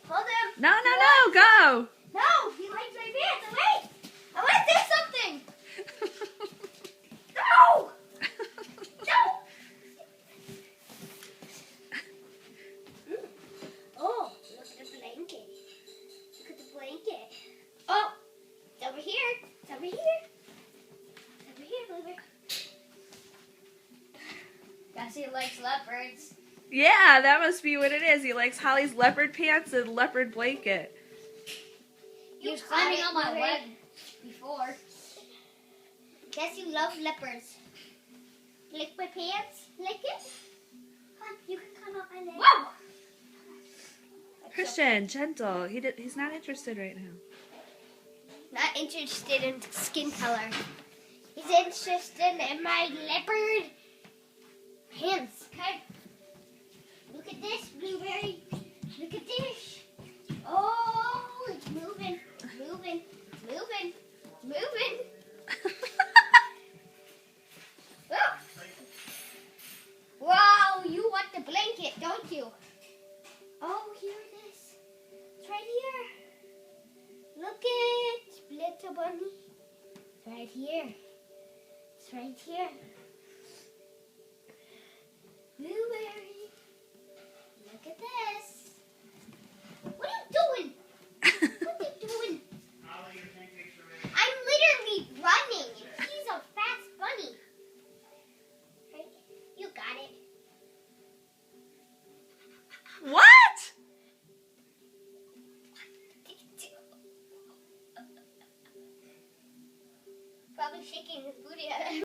Hold him. No, go. No, he likes my pants. Wait. I want to do something. No. No. Oh, look at the blanket. Look at the blanket. Oh, it's over here. It's over here. It's over here, Blueberry. Guess he likes leopards. Yeah, that must be what it is. He likes Holly's leopard pants and leopard blanket. He was climbing on my leg before. Guess you love leopards. Lick my pants? Lick it? Come on, you can come up my leg. Whoa! Christian, gentle. He's not interested right now. Not interested in skin color. He's interested in my leopard pants. Okay. Look at this, Blueberry. Look at this. Oh, it's moving, moving, moving, moving. Oh. Wow, you want the blanket, don't you? Oh, here it is. It's right here. Look it, little bunny. It's right here. It's right here. Blueberry. Look at this. What are you doing? What are you doing? I'm literally running. He's a fast bunny. Right? You got it. What? Probably shaking his booty at it.